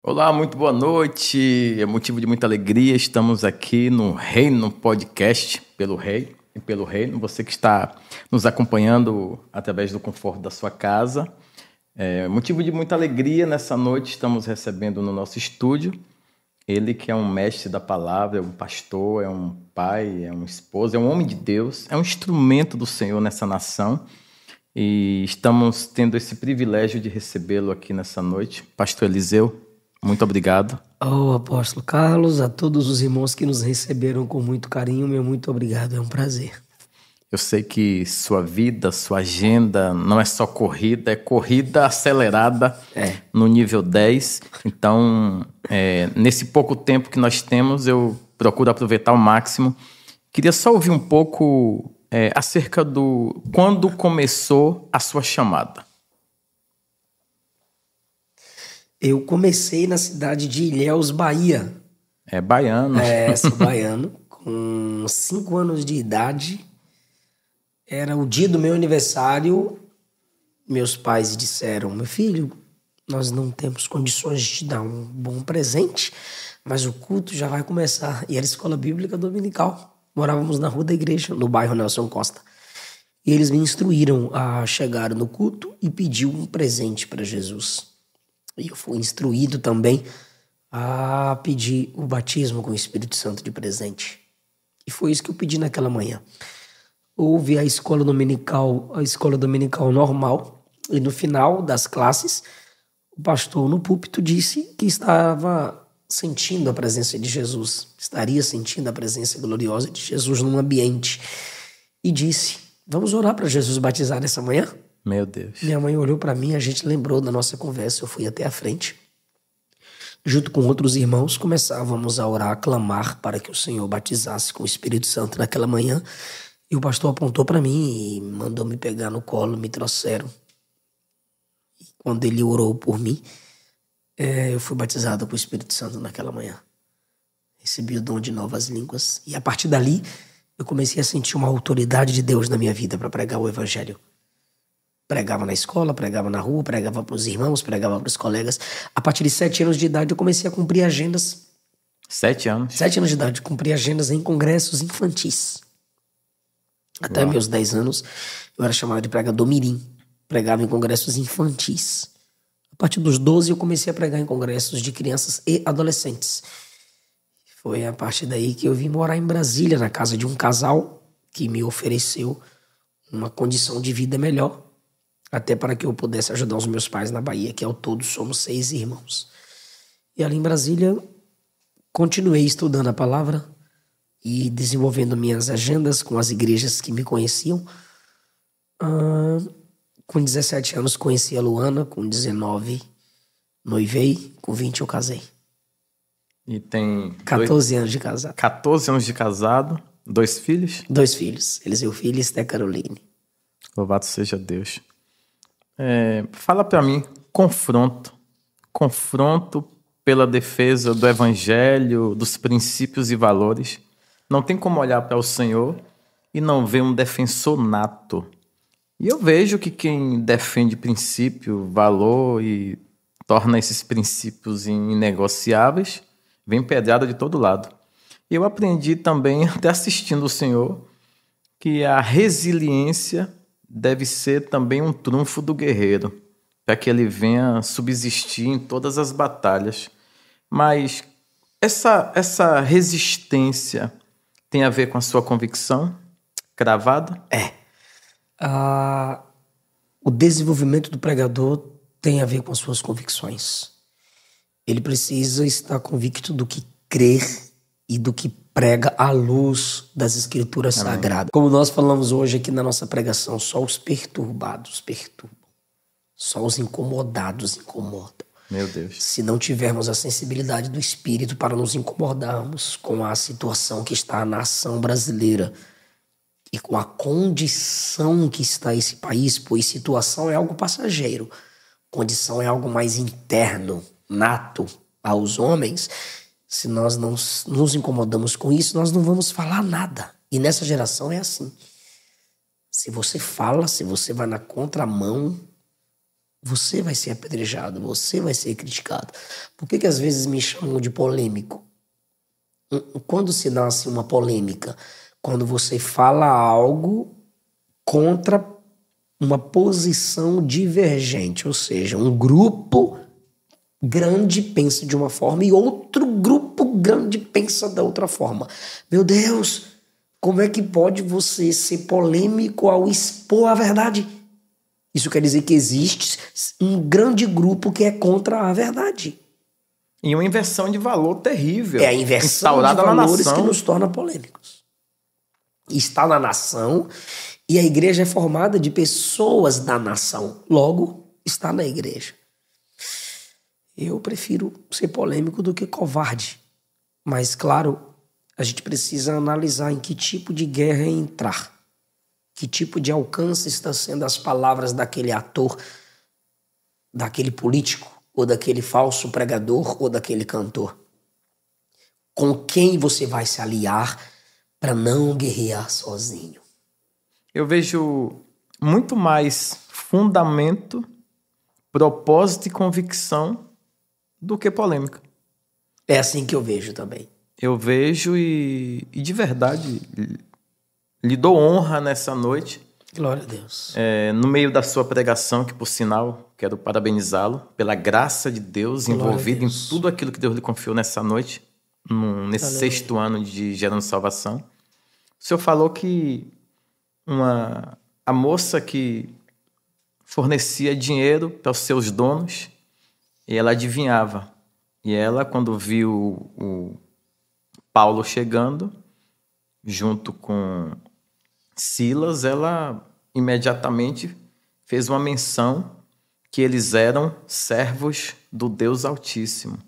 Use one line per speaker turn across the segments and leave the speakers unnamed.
Olá, muito boa noite. É motivo de muita alegria. Estamos aqui no Reino Podcast, pelo Rei e pelo Reino. Você que está nos acompanhando através do conforto da sua casa. É motivo de muita alegria. Nessa noite estamos recebendo no nosso estúdio ele que é um mestre da palavra, é um pastor, é um pai, é um esposo, é um homem de Deus, é um instrumento do Senhor nessa nação. E estamos tendo esse privilégio de recebê-lo aqui nessa noite. Pastor Eliseu, muito obrigado.
Ao apóstolo Carlos, a todos os irmãos que nos receberam com muito carinho, meu muito obrigado, é um prazer.
Eu sei que sua vida, sua agenda não é só corrida, é corrida acelerada no nível 10. Então, nesse pouco tempo que nós temos, eu procuro aproveitar ao máximo. Queria só ouvir um pouco acerca do quando começou a sua chamada.
Eu comecei na cidade de Ilhéus, Bahia.
É baiano.
Sou baiano. Com 5 anos de idade, era o dia do meu aniversário. Meus pais disseram: meu filho, nós não temos condições de te dar um bom presente, mas o culto já vai começar. E era escola bíblica dominical. Morávamos na rua da igreja, no bairro Nelson Costa. E eles me instruíram a chegar no culto e pedir um presente para Jesus. E eu fui instruído também a pedir o batismo com o Espírito Santo de presente. E foi isso que eu pedi naquela manhã. Houve a escola dominical normal, e no final das classes, o pastor no púlpito disse que estava sentindo a presença de Jesus, estaria sentindo a presença gloriosa de Jesus num ambiente. E disse: vamos orar para Jesus batizar nessa manhã?
Meu Deus.
Minha mãe olhou para mim, a gente lembrou da nossa conversa, eu fui até a frente. Junto com outros irmãos, começávamos a orar, a clamar para que o Senhor batizasse com o Espírito Santo naquela manhã. E o pastor apontou para mim e mandou me pegar no colo, me trouxeram. E quando ele orou por mim, eu fui batizado com o Espírito Santo naquela manhã. Recebi o dom de novas línguas. E a partir dali, eu comecei a sentir uma autoridade de Deus na minha vida para pregar o evangelho. Pregava na escola, pregava na rua, pregava para os irmãos, pregava para os colegas. A partir de 7 anos de idade, eu comecei a cumprir agendas.
7 anos?
7 anos de idade, cumpri agendas em congressos infantis. Até meus 10 anos, eu era chamado de pregador mirim. Pregava em congressos infantis. A partir dos 12, eu comecei a pregar em congressos de crianças e adolescentes. Foi a partir daí que eu vim morar em Brasília, na casa de um casal que me ofereceu uma condição de vida melhor, até para que eu pudesse ajudar os meus pais na Bahia, que ao todo somos 6 irmãos. E ali em Brasília, continuei estudando a palavra e desenvolvendo minhas agendas com as igrejas que me conheciam. Com 17 anos conheci a Luana, com 19 noivei, com 20 eu casei.
E tem
14 anos de casado.
14 anos de casado, 2 filhos?
2 filhos, Eliseu Filho e Esté Caroline.
Louvado seja Deus. Fala para mim, confronto pela defesa do evangelho, dos princípios e valores. Não tem como olhar para o Senhor e não ver um defensor nato. E eu vejo que quem defende princípio, valor e torna esses princípios inegociáveis, vem pedrada de todo lado. E eu aprendi também, até assistindo o Senhor, que a resiliência deve ser também um trunfo do guerreiro, para que ele venha subsistir em todas as batalhas. Mas essa resistência tem a ver com a sua convicção cravada?
O desenvolvimento do pregador tem a ver com as suas convicções. Ele precisa estar convicto do que crer e do que prega à luz das escrituras sagradas. Como nós falamos hoje aqui na nossa pregação, só os perturbados perturbam. Só os incomodados incomodam.
Meu Deus.
Se não tivermos a sensibilidade do Espírito para nos incomodarmos com a situação que está na nação brasileira e com a condição que está esse país, pois situação é algo passageiro, condição é algo mais interno, nato aos homens. Se nós não nos incomodamos com isso, nós não vamos falar nada. E nessa geração é assim. Se você fala, se você vai na contramão, você vai ser apedrejado, você vai ser criticado. Por que às vezes me chamam de polêmico? Quando se nasce uma polêmica? Quando você fala algo contra uma posição divergente, ou seja, um grupo grande pensa de uma forma e outro grupo grande pensa da outra forma. Meu Deus, como é que pode você ser polêmico ao expor a verdade? Isso quer dizer que existe um grande grupo que é contra a verdade.
E uma inversão de valor terrível.
É a inversão de valores que nos torna polêmicos. Está na nação e a igreja é formada de pessoas da nação. Logo, está na igreja. Eu prefiro ser polêmico do que covarde. Mas, claro, a gente precisa analisar em que tipo de guerra entrar. Que tipo de alcance está sendo as palavras daquele ator, daquele político, ou daquele falso pregador, ou daquele cantor. Com quem você vai se aliar para não guerrear sozinho?
Eu vejo muito mais fundamento, propósito e convicção do que polêmica.
É assim que eu vejo também.
Eu vejo e de verdade lhe dou honra nessa noite.
Glória a Deus.
No meio da sua pregação, que por sinal quero parabenizá-lo pela graça de Deus envolvida em tudo aquilo que Deus lhe confiou nessa noite, nesse sexto ano de Gerando Salvação. O senhor falou que a moça que fornecia dinheiro para os seus donos, e ela adivinhava. E ela, quando viu o Paulo chegando, junto com Silas, ela imediatamente fez uma menção que eles eram servos do Deus Altíssimo.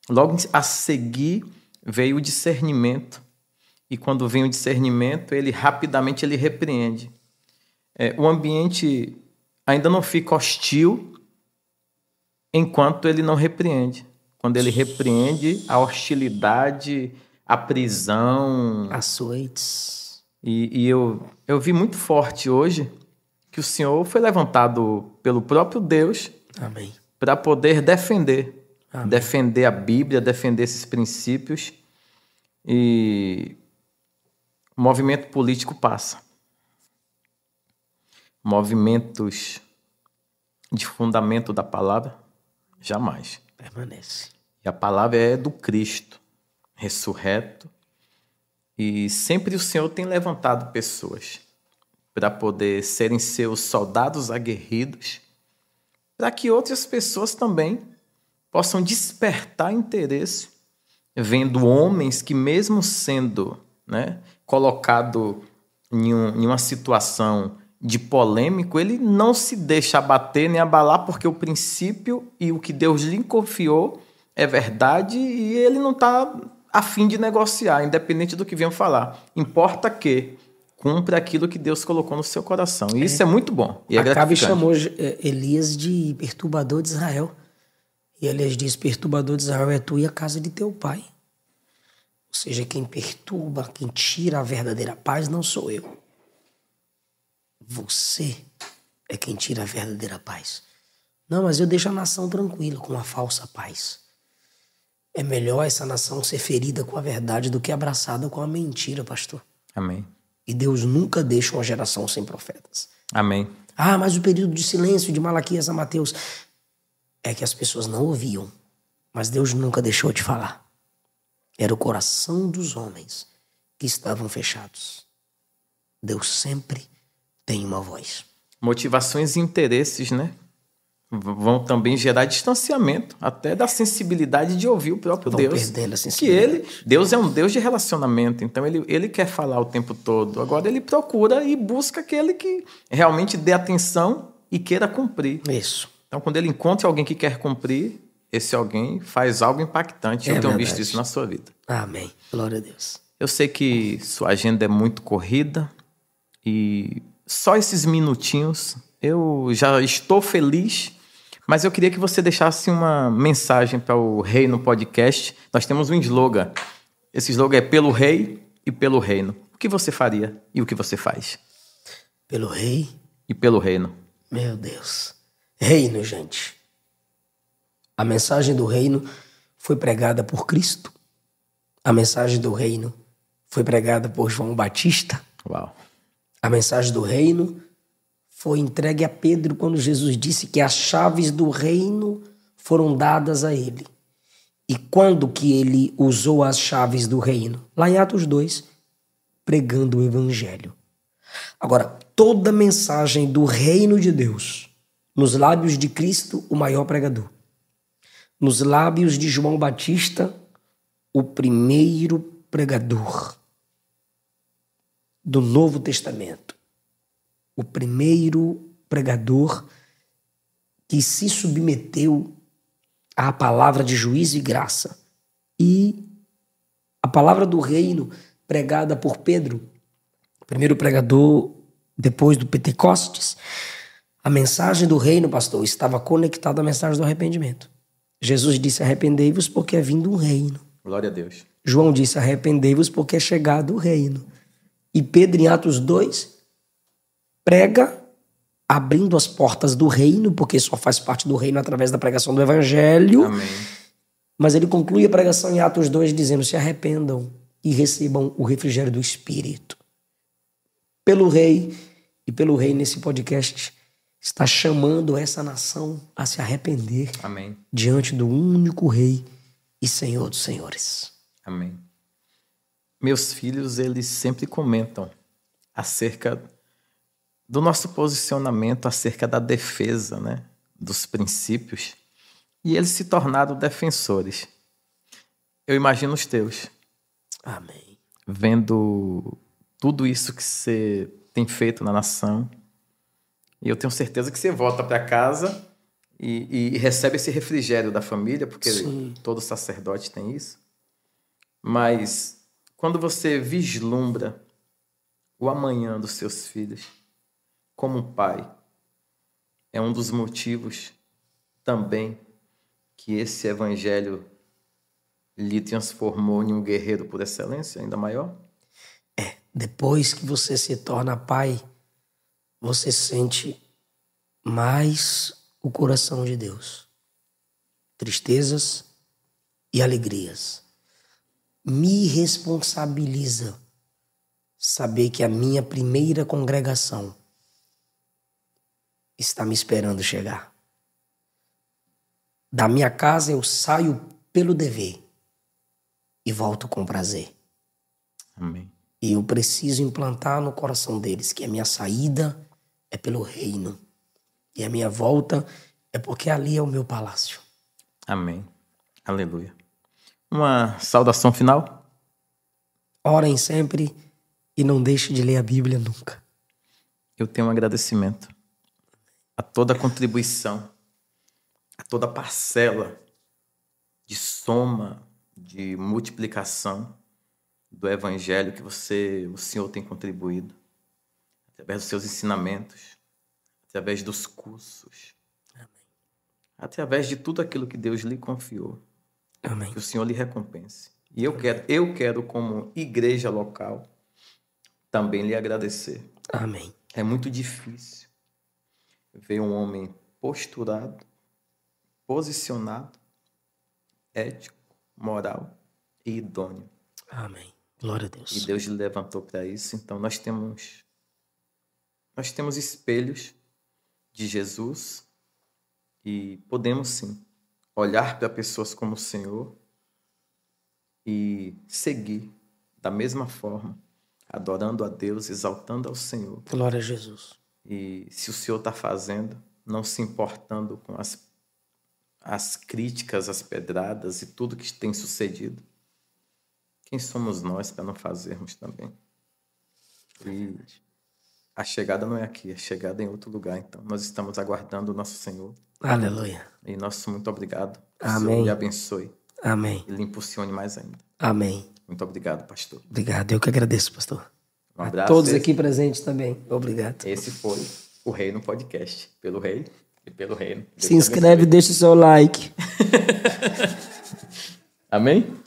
Logo a seguir veio o discernimento. E quando vem o discernimento, ele rapidamente repreende. O ambiente ainda não fica hostil enquanto ele não repreende. Quando ele repreende, a hostilidade, a prisão...
açoites.
E eu vi muito forte hoje que o Senhor foi levantado pelo próprio Deus para poder defender. Amém. Defender a Bíblia, defender esses princípios. E o movimento político passa. Movimentos de fundamento da palavra, jamais.
Permanece.
E a palavra é do Cristo, ressurreto. E sempre o Senhor tem levantado pessoas para poder serem seus soldados aguerridos, para que outras pessoas também possam despertar interesse, vendo homens que, mesmo sendo colocado em uma situação de polêmico, ele não se deixa abater nem abalar, porque o princípio e o que Deus lhe confiou é verdade e ele não está a fim de negociar, independente do que venham falar. Importa que cumpra aquilo que Deus colocou no seu coração. E isso é muito bom. E
Acabe chamou Elias de perturbador de Israel. E Elias diz, perturbador de Israel é tu e a casa de teu pai. Ou seja, quem perturba, quem tira a verdadeira paz não sou eu. Você é quem tira a verdadeira paz. Não, mas eu deixo a nação tranquila com a falsa paz. É melhor essa nação ser ferida com a verdade do que abraçada com a mentira, pastor.
Amém.
E Deus nunca deixa uma geração sem profetas.
Amém.
Mas o período de silêncio de Malaquias a Mateus é que as pessoas não ouviam, mas Deus nunca deixou de falar. Era o coração dos homens que estavam fechados. Deus sempre tem uma voz.
Motivações e interesses, vão também gerar distanciamento até da sensibilidade de ouvir o próprio Deus.
Perdendo a sensibilidade.
Que Deus é um Deus de relacionamento, então ele quer falar o tempo todo. Agora ele procura e busca aquele que realmente dê atenção e queira cumprir.
Isso.
Então quando ele encontra alguém que quer cumprir, esse alguém faz algo impactante. Eu tenho visto isso na sua vida.
Amém. Glória a Deus.
Eu sei que sua agenda é muito corrida e só esses minutinhos eu já estou feliz. Mas eu queria que você deixasse uma mensagem para o Reino Podcast. Nós temos um slogan. Esse slogan é pelo Rei e pelo Reino. O que você faria e o que você faz?
Pelo Rei
e pelo Reino.
Meu Deus. Reino, gente. A mensagem do reino foi pregada por Cristo. A mensagem do reino foi pregada por João Batista.
Uau.
A mensagem do reino foi entregue a Pedro quando Jesus disse que as chaves do reino foram dadas a ele. E quando que ele usou as chaves do reino? Lá em Atos 2, pregando o evangelho. Agora, toda mensagem do reino de Deus, nos lábios de Cristo, o maior pregador. Nos lábios de João Batista, o primeiro pregador do Novo Testamento. O primeiro pregador que se submeteu à palavra de juízo e graça. E a palavra do reino pregada por Pedro, o primeiro pregador depois do Pentecostes. A mensagem do reino, pastor, estava conectada à mensagem do arrependimento. Jesus disse: arrependei-vos porque é vindo um reino.
Glória a Deus.
João disse: arrependei-vos porque é chegado o reino. E Pedro, em Atos 2, prega abrindo as portas do reino, porque só faz parte do reino através da pregação do evangelho.
Amém.
Mas ele conclui a pregação em Atos 2 dizendo: se arrependam e recebam o refrigério do Espírito. Pelo rei e pelo rei nesse podcast está chamando essa nação a se arrepender.
Amém.
Diante do único rei e Senhor dos senhores.
Amém. Meus filhos, eles sempre comentam acerca do nosso posicionamento, acerca da defesa, né, dos princípios, e eles se tornaram defensores. Eu imagino os teus.
Amém.
Vendo tudo isso que você tem feito na nação, e eu tenho certeza que você volta para casa e recebe esse refrigério da família, porque
Sim.
todo sacerdote tem isso. Mas quando você vislumbra o amanhã dos seus filhos, como pai, é um dos motivos também que esse evangelho lhe transformou em um guerreiro por excelência ainda maior?
Depois que você se torna pai, você sente mais o coração de Deus. Tristezas e alegrias. Me responsabiliza saber que a minha primeira congregação está me esperando chegar. Da minha casa eu saio pelo dever e volto com prazer.
Amém.
E eu preciso implantar no coração deles que a minha saída é pelo reino. E a minha volta é porque ali é o meu palácio.
Amém. Aleluia. Uma saudação final?
Orem sempre e não deixe de ler a Bíblia nunca.
Eu tenho um agradecimento a toda a contribuição, a toda a parcela de soma, de multiplicação do evangelho que o Senhor tem contribuído, através dos seus ensinamentos, através dos cursos,
Amém.
através de tudo aquilo que Deus lhe confiou.
Amém.
Que o Senhor lhe recompense. E eu quero, como igreja local, também lhe agradecer.
Amém.
É muito difícil ver um homem posturado, posicionado, ético, moral e idôneo.
Amém. Glória a Deus.
E Deus lhe levantou para isso. Então nós temos espelhos de Jesus e podemos sim olhar para pessoas como o Senhor e seguir da mesma forma, adorando a Deus, exaltando ao Senhor.
Glória a Jesus.
E se o Senhor está fazendo, não se importando com as críticas, as pedradas e tudo que tem sucedido, quem somos nós para não fazermos também? E a chegada não é aqui, a chegada é em outro lugar. Então, nós estamos aguardando o nosso Senhor.
Aleluia.
E nosso muito obrigado. Que o
Amém.
Senhor lhe abençoe
Amém.
e lhe impulsione mais ainda.
Amém.
Muito obrigado, pastor.
Obrigado. Eu que agradeço, pastor.
Um
A
abraço.
todos aqui presentes também. Obrigado.
Esse foi o Reino Podcast. Pelo Rei e pelo Reino. Deus
Se
te
inscreve e
abençoe.
deixa o seu like.
Amém?